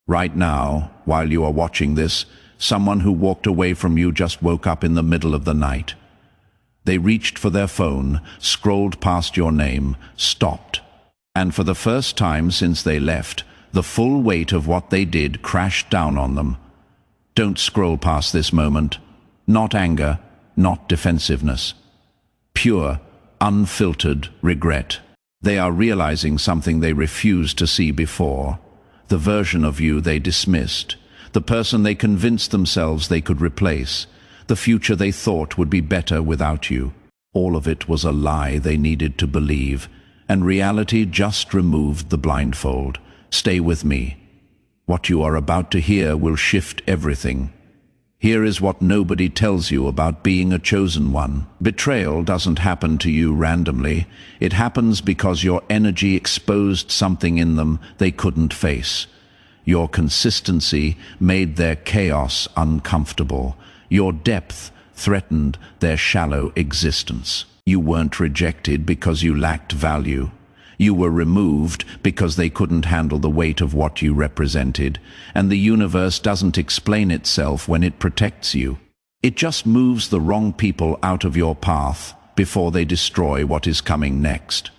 Right now, while you are watching this, someone who walked away from you just woke up in the middle of the night. They reached for their phone, scrolled past your name, stopped. And for the first time since they left, the full weight of what they did crashed down on them. Don't scroll past this moment. Not anger, not defensiveness. Pure, unfiltered regret. They are realizing something they refused to see before. The version of you they dismissed. The person they convinced themselves they could replace. The future they thought would be better without you. All of it was a lie they needed to believe, and reality just removed the blindfold. Stay with me. What you are about to hear will shift everything. Here is what nobody tells you about being a chosen one. Betrayal doesn't happen to you randomly. It happens because your energy exposed something in them they couldn't face. Your consistency made their chaos uncomfortable. Your depth threatened their shallow existence. You weren't rejected because you lacked value. You were removed because they couldn't handle the weight of what you represented, and the universe doesn't explain itself when it protects you. It just moves the wrong people out of your path before they destroy what is coming next.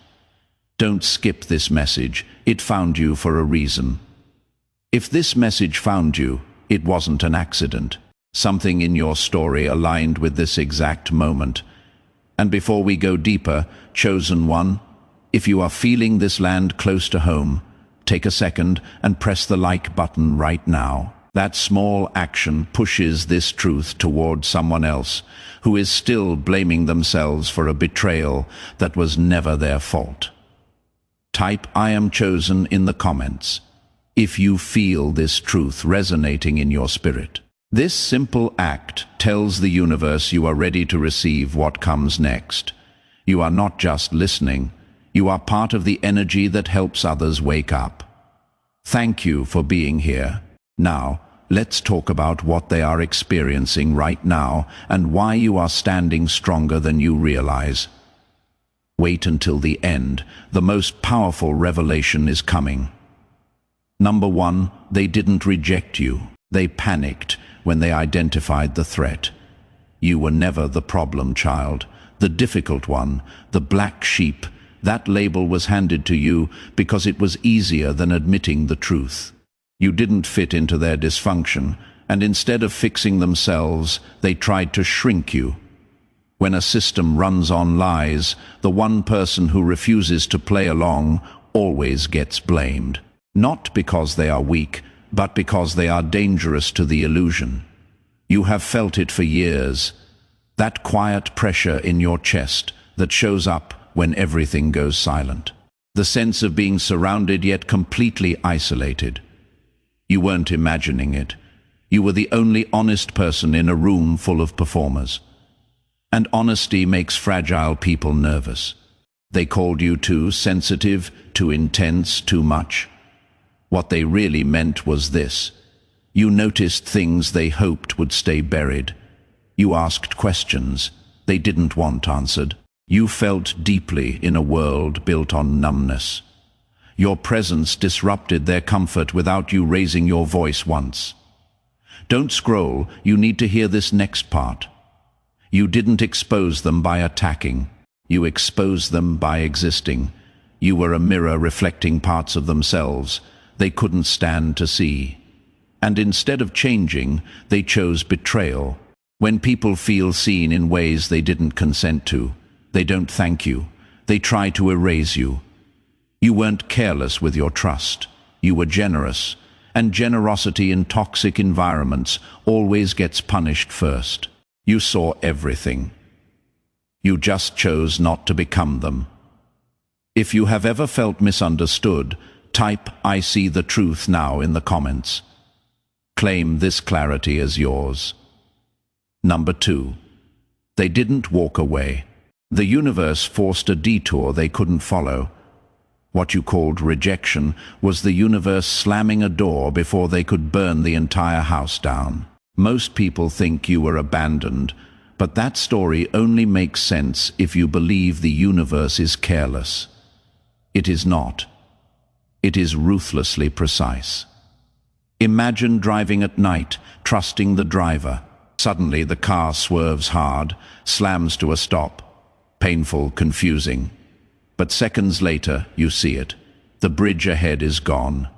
Don't skip this message. It found you for a reason. If this message found you, it wasn't an accident. Something in your story aligned with this exact moment. And before we go deeper, chosen one, if you are feeling this land close to home, take a second and press the like button right now. That small action pushes this truth toward someone else who is still blaming themselves for a betrayal that was never their fault. Type "I am chosen" in the comments if you feel this truth resonating in your spirit. This simple act tells the universe you are ready to receive what comes next. You are not just listening. You are part of the energy that helps others wake up. Thank you for being here. Now, let's talk about what they are experiencing right now and why you are standing stronger than you realize. Wait until the end. The most powerful revelation is coming. Number one, they didn't reject you. They panicked when they identified the threat. You were never the problem child, the difficult one, the black sheep. That label was handed to you because it was easier than admitting the truth. You didn't fit into their dysfunction, and instead of fixing themselves, they tried to shrink you. When a system runs on lies, the one person who refuses to play along always gets blamed. Not because they are weak, but because they are dangerous to the illusion. You have felt it for years. That quiet pressure in your chest that shows up when everything goes silent. The sense of being surrounded yet completely isolated. You weren't imagining it. You were the only honest person in a room full of performers. And honesty makes fragile people nervous. They called you too sensitive, too intense, too much. What they really meant was this. You noticed things they hoped would stay buried. You asked questions they didn't want answered. You felt deeply in a world built on numbness. Your presence disrupted their comfort without you raising your voice once. Don't scroll, you need to hear this next part. You didn't expose them by attacking. You exposed them by existing. You were a mirror reflecting parts of themselves they couldn't stand to see. And instead of changing, they chose betrayal. When people feel seen in ways they didn't consent to, they don't thank you. They try to erase you. You weren't careless with your trust. You were generous. And generosity in toxic environments always gets punished first. You saw everything. You just chose not to become them. If you have ever felt misunderstood, type "I see the truth" now in the comments. Claim this clarity as yours. Number two, they didn't walk away. The universe forced a detour they couldn't follow. What you called rejection was the universe slamming a door before they could burn the entire house down. Most people think you were abandoned, but that story only makes sense if you believe the universe is careless. It is not. It is ruthlessly precise. Imagine driving at night, trusting the driver. Suddenly the car swerves hard, slams to a stop. Painful, confusing. But seconds later, you see it. The bridge ahead is gone.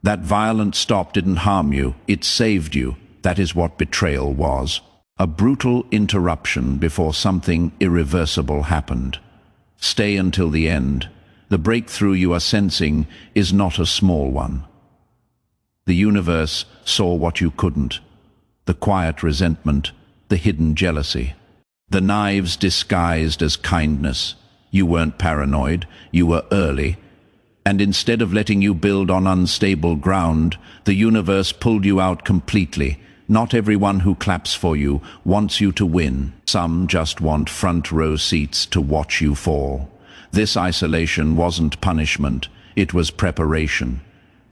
That violent stop didn't harm you, it saved you. That is what betrayal was. A brutal interruption before something irreversible happened. Stay until the end. The breakthrough you are sensing is not a small one. The universe saw what you couldn't. The quiet resentment, the hidden jealousy. The knives disguised as kindness. You weren't paranoid, you were early. And instead of letting you build on unstable ground, the universe pulled you out completely. Not everyone who claps for you wants you to win. Some just want front row seats to watch you fall. This isolation wasn't punishment, it was preparation.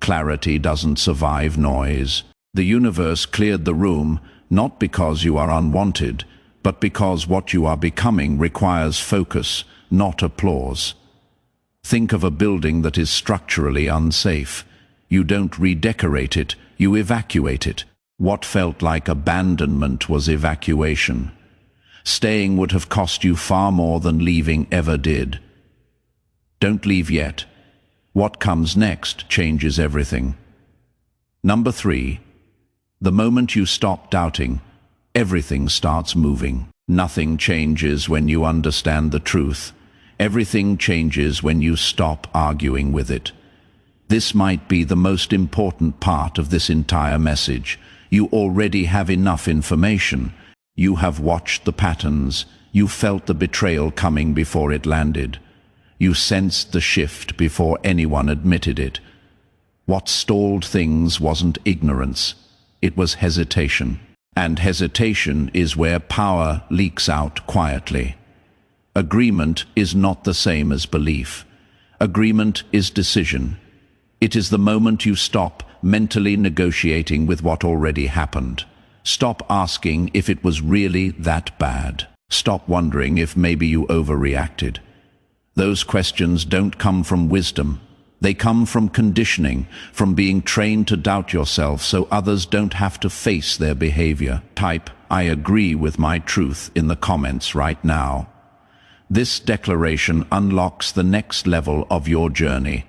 Clarity doesn't survive noise. The universe cleared the room, not because you are unwanted, but because what you are becoming requires focus, not applause. Think of a building that is structurally unsafe. You don't redecorate it, you evacuate it. What felt like abandonment was evacuation. Staying would have cost you far more than leaving ever did. Don't leave yet. What comes next changes everything. Number 3. The moment you stop doubting, everything starts moving. Nothing changes when you understand the truth. Everything changes when you stop arguing with it. This might be the most important part of this entire message. You already have enough information. You have watched the patterns. You felt the betrayal coming before it landed. You sensed the shift before anyone admitted it. What stalled things wasn't ignorance. It was hesitation. And hesitation is where power leaks out quietly. Agreement is not the same as belief. Agreement is decision. It is the moment you stop mentally negotiating with what already happened. Stop asking if it was really that bad. Stop wondering if maybe you overreacted. Those questions don't come from wisdom. They come from conditioning, from being trained to doubt yourself so others don't have to face their behavior. Type, "I agree with my truth" in the comments right now. This declaration unlocks the next level of your journey.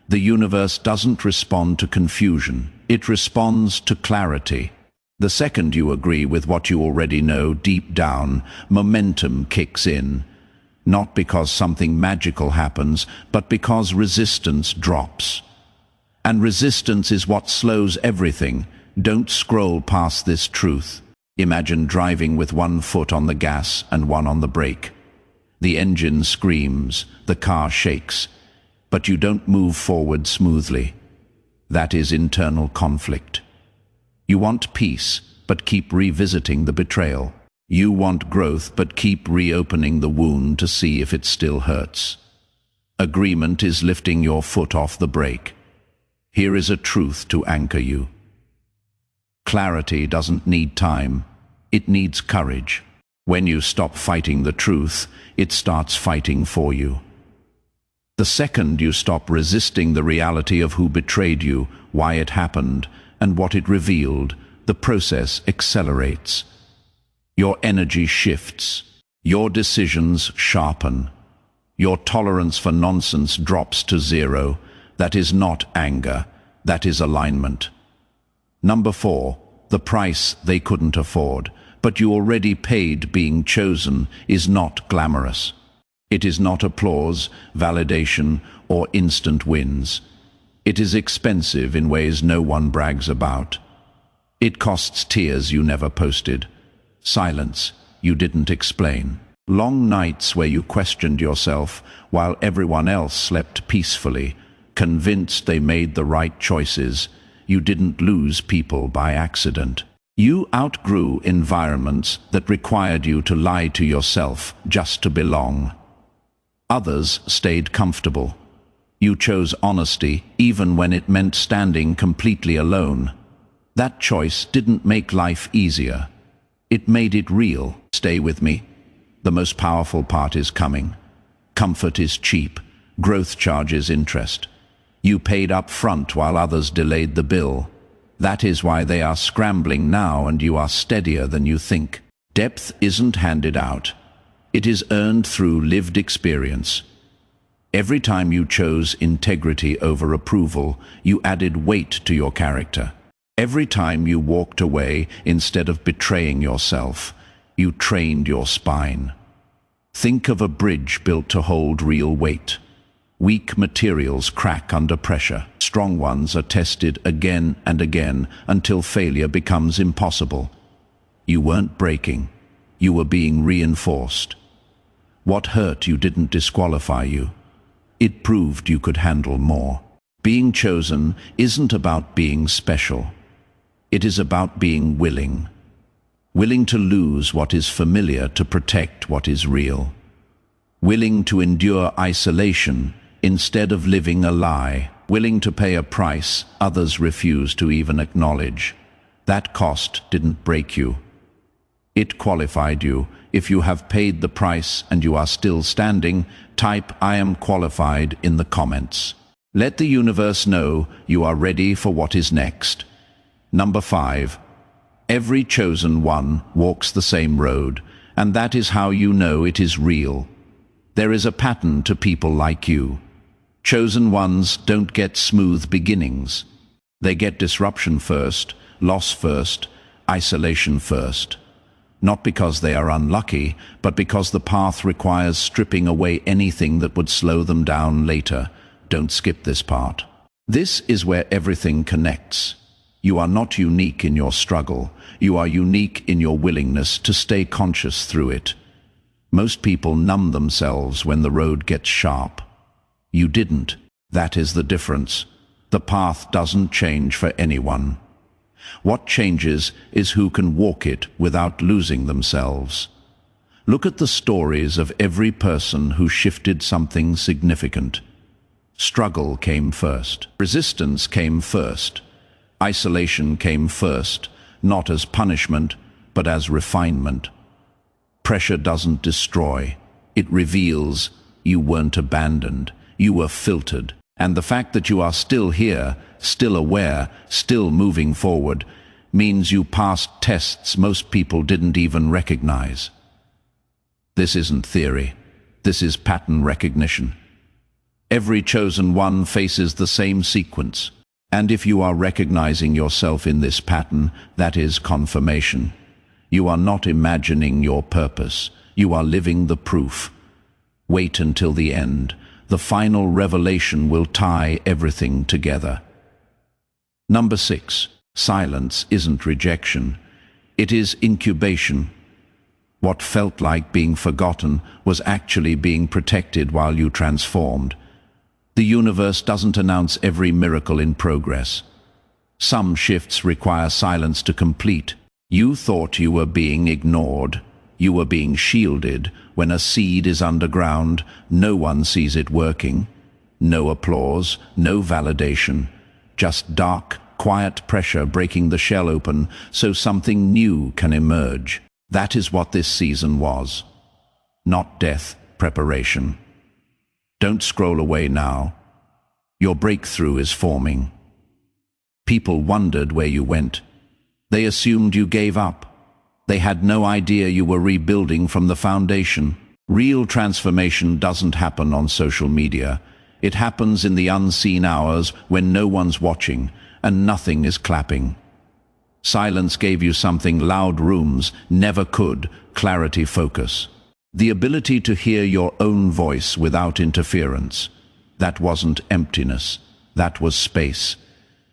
The universe doesn't respond to confusion. It responds to clarity. The second you agree with what you already know deep down, momentum kicks in. Not because something magical happens, but because resistance drops. And resistance is what slows everything. Don't scroll past this truth. Imagine driving with one foot on the gas and one on the brake. The engine screams, the car shakes, but you don't move forward smoothly. That is internal conflict. You want peace, but keep revisiting the betrayal. You want growth, but keep reopening the wound to see if it still hurts. Agreement is lifting your foot off the brake. Here is a truth to anchor you. Clarity doesn't need time. It needs courage. When you stop fighting the truth, it starts fighting for you. The second you stop resisting the reality of who betrayed you, why it happened, and what it revealed, the process accelerates. Your energy shifts. Your decisions sharpen. Your tolerance for nonsense drops to zero. That is not anger. That is alignment. Number 4, the price they couldn't afford, but you already paid being chosen, is not glamorous. It is not applause, validation, or instant wins. It is expensive in ways no one brags about. It costs tears you never posted. Silence you didn't explain. Long nights where you questioned yourself while everyone else slept peacefully, convinced they made the right choices. You didn't lose people by accident. You outgrew environments that required you to lie to yourself just to belong. Others stayed comfortable. You chose honesty even when it meant standing completely alone. That choice didn't make life easier. It made it real. Stay with me. The most powerful part is coming. Comfort is cheap. Growth charges interest. You paid up front while others delayed the bill. That is why they are scrambling now and you are steadier than you think. Depth isn't handed out. It is earned through lived experience. Every time you chose integrity over approval, you added weight to your character. Every time you walked away instead of betraying yourself, you trained your spine. Think of a bridge built to hold real weight. Weak materials crack under pressure. Strong ones are tested again and again until failure becomes impossible. You weren't breaking. You were being reinforced. What hurt you didn't disqualify you. It proved you could handle more. Being chosen isn't about being special. It is about being willing. Willing to lose what is familiar to protect what is real. Willing to endure isolation instead of living a lie. Willing to pay a price others refuse to even acknowledge. That cost didn't break you. It qualified you. If you have paid the price and you are still standing, type "I am qualified" in the comments. Let the universe know you are ready for what is next. Number 5. Every chosen one walks the same road, and that is how you know it is real. There is a pattern to people like you. Chosen ones don't get smooth beginnings. They get disruption first, loss first, isolation first. Not because they are unlucky, but because the path requires stripping away anything that would slow them down later. Don't skip this part. This is where everything connects. You are not unique in your struggle. You are unique in your willingness to stay conscious through it. Most people numb themselves when the road gets sharp. You didn't. That is the difference. The path doesn't change for anyone. What changes is who can walk it without losing themselves. Look at the stories of every person who shifted something significant. Struggle came first. Resistance came first. Isolation came first, not as punishment, but as refinement. Pressure doesn't destroy. It reveals. You weren't abandoned. You were filtered. And the fact that you are still here, still aware, still moving forward, means you passed tests most people didn't even recognize. This isn't theory. This is pattern recognition. Every chosen one faces the same sequence. And if you are recognizing yourself in this pattern, that is confirmation. You are not imagining your purpose. You are living the proof. Wait until the end. The final revelation will tie everything together. Number 6. Silence isn't rejection. It is incubation. What felt like being forgotten was actually being protected while you transformed. The universe doesn't announce every miracle in progress. Some shifts require silence to complete. You thought you were being ignored. You were being shielded. When a seed is underground, no one sees it working. No applause, no validation. Just dark, quiet pressure breaking the shell open so something new can emerge. That is what this season was. Not death, preparation. Don't scroll away now. Your breakthrough is forming. People wondered where you went. They assumed you gave up. They had no idea you were rebuilding from the foundation. Real transformation doesn't happen on social media. It happens in the unseen hours when no one's watching and nothing is clapping. Silence gave you something loud rooms never could: clarity, focus. The ability to hear your own voice without interference. That wasn't emptiness. That was space.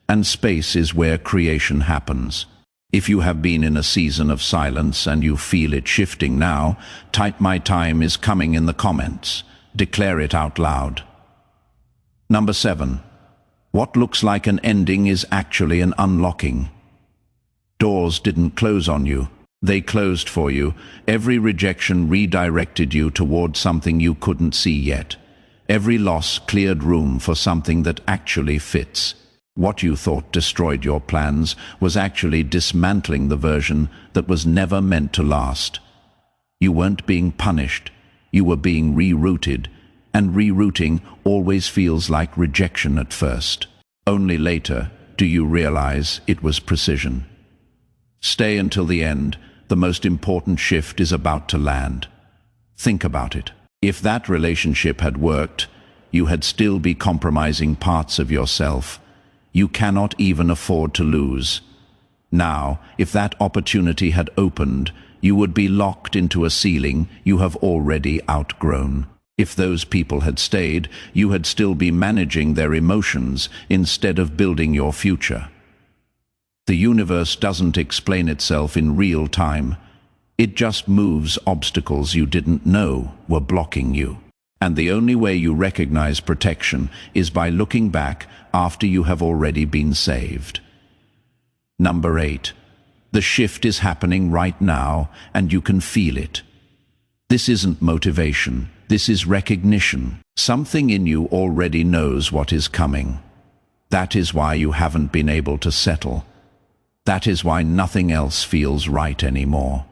And space is where creation happens. If you have been in a season of silence and you feel it shifting now, type "My time is coming" in the comments. Declare it out loud. Number 7. What looks like an ending is actually an unlocking. Doors didn't close on you. They closed for you. Every rejection redirected you toward something you couldn't see yet. Every loss cleared room for something that actually fits. What you thought destroyed your plans was actually dismantling the version that was never meant to last. You weren't being punished. You were being rerouted, and rerouting always feels like rejection at first. Only later do you realize it was precision? Stay until the end. The most important shift is about to land. Think about it. If that relationship had worked, you had still be compromising parts of yourself. You cannot even afford to lose. Now, if that opportunity had opened, you would be locked into a ceiling you have already outgrown. If those people had stayed, you had still be managing their emotions instead of building your future. The universe doesn't explain itself in real time. It just moves obstacles you didn't know were blocking you. And the only way you recognize protection is by looking back after you have already been saved. Number 8. The shift is happening right now, and you can feel it. This isn't motivation. This is recognition. Something in you already knows what is coming. That is why you haven't been able to settle. That is why nothing else feels right anymore.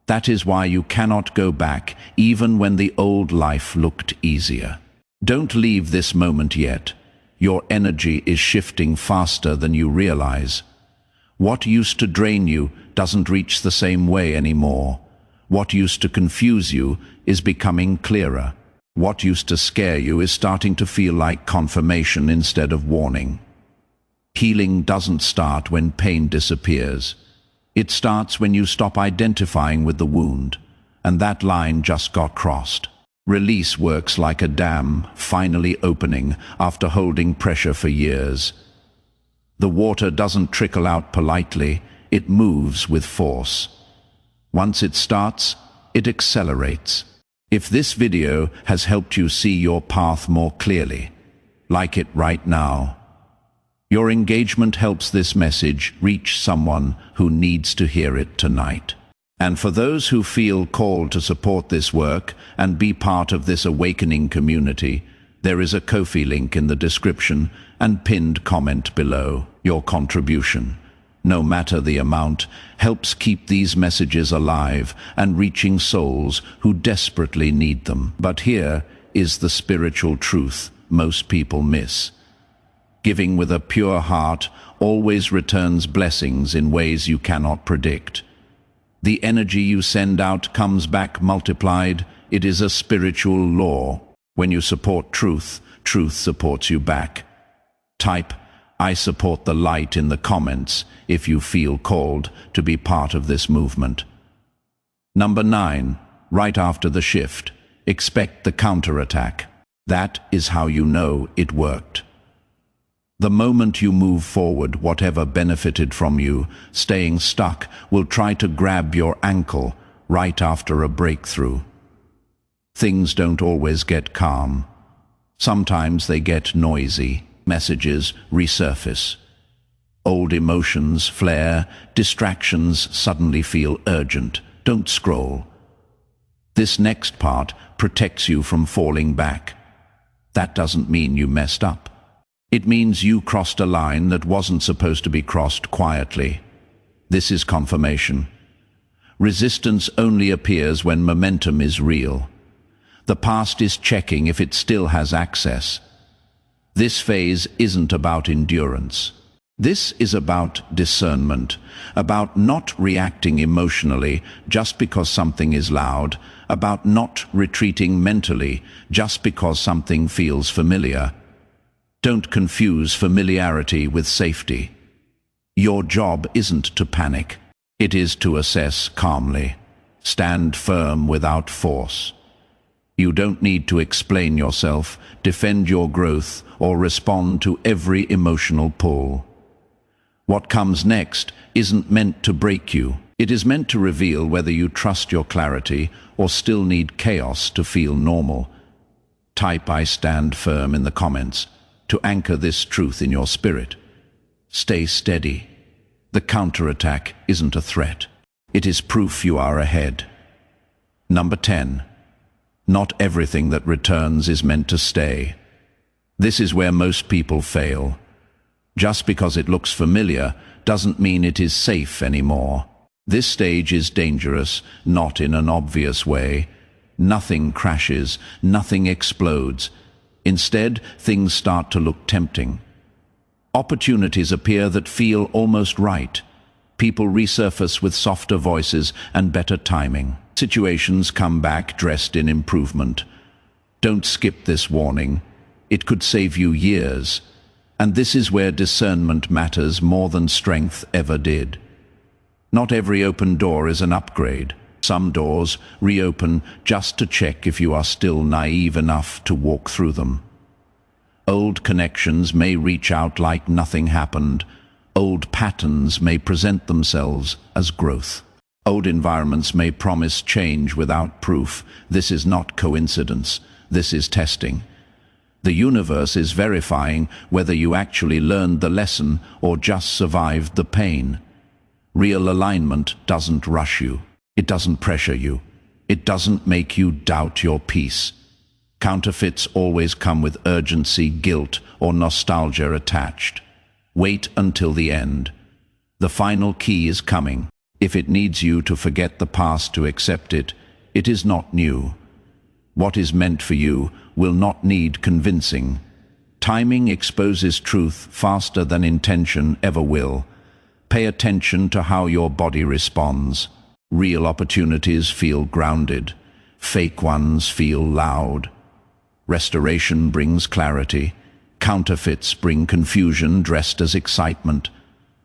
That is why you cannot go back, even when the old life looked easier. Don't leave this moment yet. Your energy is shifting faster than you realize. What used to drain you doesn't reach the same way anymore. What used to confuse you is becoming clearer. What used to scare you is starting to feel like confirmation instead of warning. Healing doesn't start when pain disappears. It starts when you stop identifying with the wound, and that line just got crossed. Release works like a dam finally opening after holding pressure for years. The water doesn't trickle out politely, it moves with force. Once it starts, it accelerates. If this video has helped you see your path more clearly, like it right now. Your engagement helps this message reach someone who needs to hear it tonight. And for those who feel called to support this work and be part of this awakening community, there is a Ko-fi link in the description and pinned comment below. Your contribution, no matter the amount, helps keep these messages alive and reaching souls who desperately need them. But here is the spiritual truth most people miss. Giving with a pure heart always returns blessings in ways you cannot predict. The energy you send out comes back multiplied. It is a spiritual law. When you support truth, truth supports you back. Type, "I support the light" in the comments if you feel called to be part of this movement. Number 9. Right after the shift, expect the counterattack. That is how you know it worked. The moment you move forward, whatever benefited from you staying stuck will try to grab your ankle right after a breakthrough. Things don't always get calm. Sometimes they get noisy. Messages resurface. Old emotions flare. Distractions suddenly feel urgent. Don't scroll. This next part protects you from falling back. That doesn't mean you messed up. It means you crossed a line that wasn't supposed to be crossed quietly. This is confirmation. Resistance only appears when momentum is real. The past is checking if it still has access. This phase isn't about endurance. This is about discernment, about not reacting emotionally just because something is loud, about not retreating mentally just because something feels familiar. Don't confuse familiarity with safety. Your job isn't to panic. It is to assess calmly. Stand firm without force. You don't need to explain yourself, defend your growth, or respond to every emotional pull. What comes next isn't meant to break you. It is meant to reveal whether you trust your clarity or still need chaos to feel normal. Type "I stand firm" in the comments to anchor this truth in your spirit. Stay steady. The counterattack isn't a threat. It is proof you are ahead. Number 10. Not everything that returns is meant to stay. This is where most people fail. Just because it looks familiar doesn't mean it is safe anymore. This stage is dangerous, not in an obvious way. Nothing crashes, nothing explodes. Instead, things start to look tempting. Opportunities appear that feel almost right. People resurface with softer voices and better timing. Situations come back dressed in improvement. Don't skip this warning. It could save you years. And this is where discernment matters more than strength ever did. Not every open door is an upgrade. Some doors reopen just to check if you are still naive enough to walk through them. Old connections may reach out like nothing happened. Old patterns may present themselves as growth. Old environments may promise change without proof. This is not coincidence. This is testing. The universe is verifying whether you actually learned the lesson or just survived the pain. Real alignment doesn't rush you. It doesn't pressure you. It doesn't make you doubt your peace. Counterfeits always come with urgency, guilt, or nostalgia attached. Wait until the end. The final key is coming. If it needs you to forget the past to accept it, it is not new. What is meant for you will not need convincing. Timing exposes truth faster than intention ever will. Pay attention to how your body responds. Real opportunities feel grounded. Fake ones feel loud. Restoration brings clarity. Counterfeits bring confusion dressed as excitement.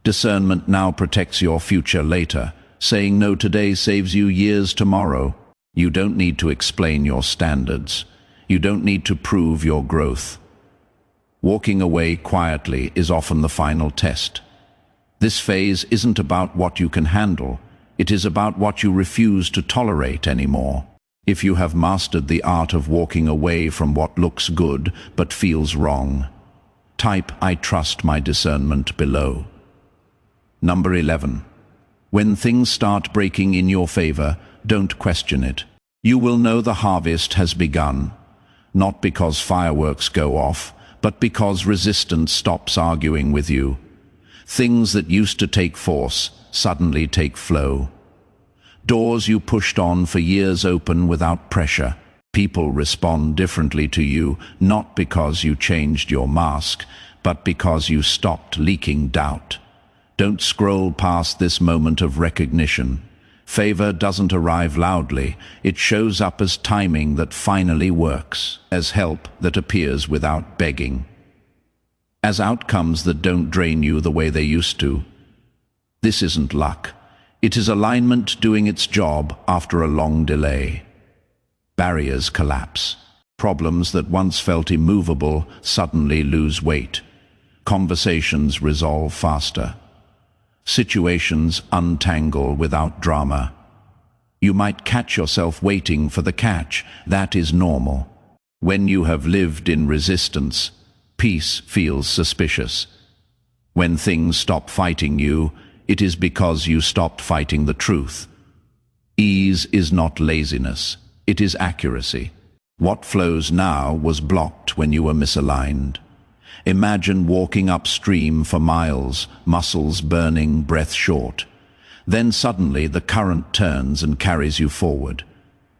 Discernment now protects your future later. Saying no today saves you years tomorrow. You don't need to explain your standards. You don't need to prove your growth. Walking away quietly is often the final test. This phase isn't about what you can handle. It is about what you refuse to tolerate anymore. If you have mastered the art of walking away from what looks good but feels wrong, type "I trust my discernment" below. Number 11. When things start breaking in your favor, don't question it. You will know the harvest has begun, not because fireworks go off, but because resistance stops arguing with you. Things that used to take force suddenly take flow. Doors you pushed on for years open without pressure. People respond differently to you, not because you changed your mask, but because you stopped leaking doubt. Don't scroll past this moment of recognition. Favor doesn't arrive loudly. It shows up as timing that finally works, as help that appears without begging, as outcomes that don't drain you the way they used to. This isn't luck. It is alignment doing its job after a long delay. Barriers collapse. Problems that once felt immovable suddenly lose weight. Conversations resolve faster. Situations untangle without drama. You might catch yourself waiting for the catch. That is normal. When you have lived in resistance, peace feels suspicious. When things stop fighting you, it is because you stopped fighting the truth. Ease is not laziness. It is accuracy. What flows now was blocked when you were misaligned. Imagine walking upstream for miles, muscles burning, breath short. Then suddenly the current turns and carries you forward.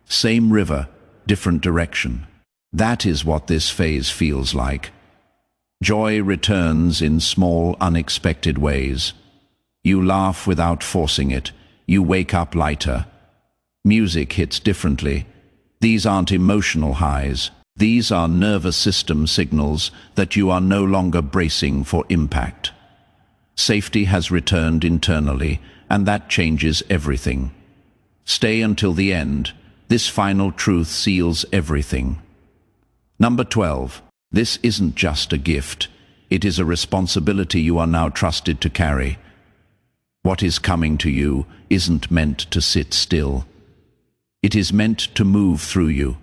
Same river, different direction. That is what this phase feels like. Joy returns in small, unexpected ways. You laugh without forcing it. You wake up lighter. Music hits differently. These aren't emotional highs. These are nervous system signals that you are no longer bracing for impact. Safety has returned internally, and that changes everything. Stay until the end. This final truth seals everything. Number 12. This isn't just a gift. It is a responsibility you are now trusted to carry. What is coming to you isn't meant to sit still. It is meant to move through you.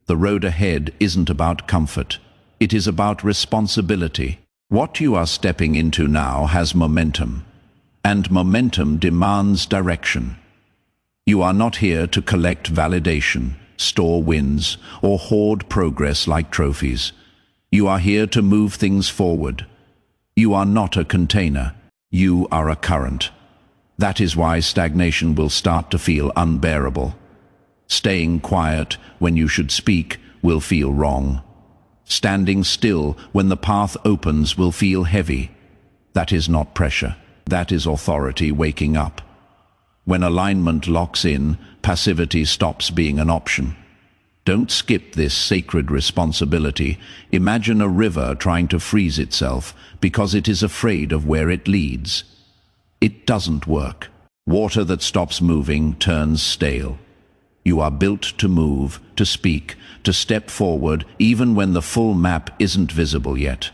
The road ahead isn't about comfort. It is about responsibility. What you are stepping into now has momentum, and momentum demands direction. You are not here to collect validation, store wins, or hoard progress like trophies. You are here to move things forward. You are not a container. You are a current. That is why stagnation will start to feel unbearable. Staying quiet when you should speak will feel wrong. Standing still when the path opens will feel heavy. That is not pressure. That is authority waking up. When alignment locks in, passivity stops being an option. Don't skip this sacred responsibility. Imagine a river trying to freeze itself because it is afraid of where it leads. It doesn't work. Water that stops moving turns stale. You are built to move, to speak, to step forward, even when the full map isn't visible yet.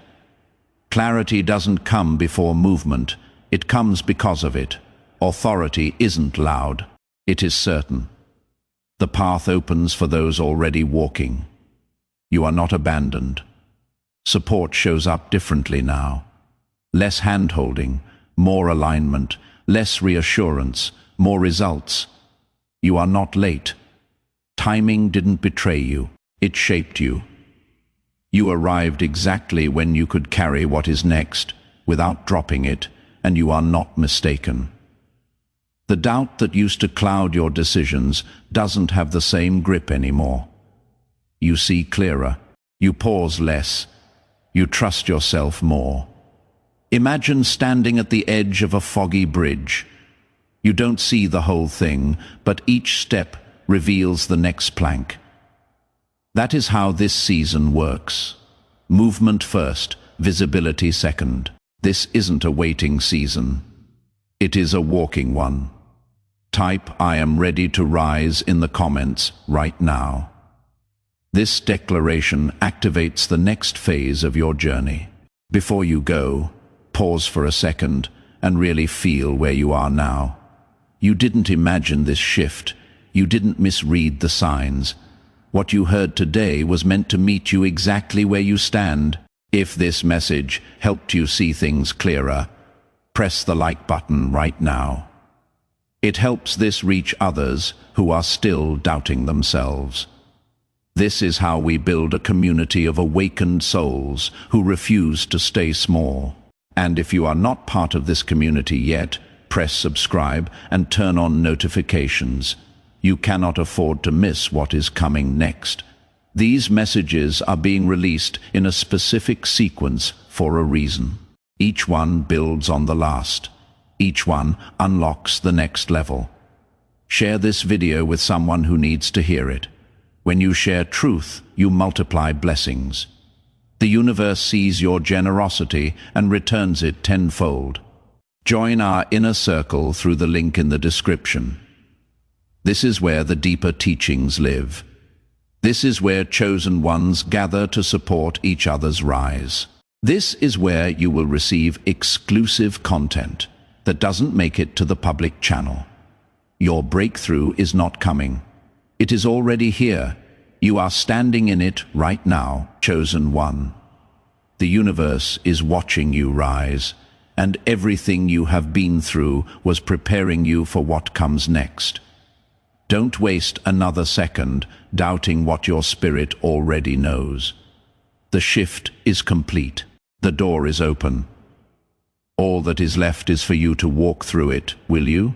Clarity doesn't come before movement. It comes because of it. Authority isn't loud. It is certain. The path opens for those already walking. You are not abandoned. Support shows up differently now. Less hand-holding, more alignment, less reassurance, more results. You are not late. Timing didn't betray you. It shaped you. You arrived exactly when you could carry what is next, without dropping it, and you are not mistaken. The doubt that used to cloud your decisions doesn't have the same grip anymore. You see clearer. You pause less. You trust yourself more. Imagine standing at the edge of a foggy bridge. You don't see the whole thing, but each step reveals the next plank. That is how this season works. Movement first, visibility second. This isn't a waiting season. It is a walking one. Type "I am ready to rise" in the comments right now. This declaration activates the next phase of your journey. Before you go, pause for a second and really feel where you are now. You didn't imagine this shift. You didn't misread the signs. What you heard today was meant to meet you exactly where you stand. If this message helped you see things clearer, press the like button right now. It helps this reach others who are still doubting themselves. This is how we build a community of awakened souls who refuse to stay small. And if you are not part of this community yet, press subscribe and turn on notifications. You cannot afford to miss what is coming next. These messages are being released in a specific sequence for a reason. Each one builds on the last. Each one unlocks the next level. Share this video with someone who needs to hear it. When you share truth, you multiply blessings. The universe sees your generosity and returns it tenfold. Join our inner circle through the link in the description. This is where the deeper teachings live. This is where chosen ones gather to support each other's rise. This is where you will receive exclusive content that doesn't make it to the public channel. Your breakthrough is not coming. It is already here. You are standing in it right now, chosen one. The universe is watching you rise, and everything you have been through was preparing you for what comes next. Don't waste another second doubting what your spirit already knows. The shift is complete. The door is open. All that is left is for you to walk through it, will you?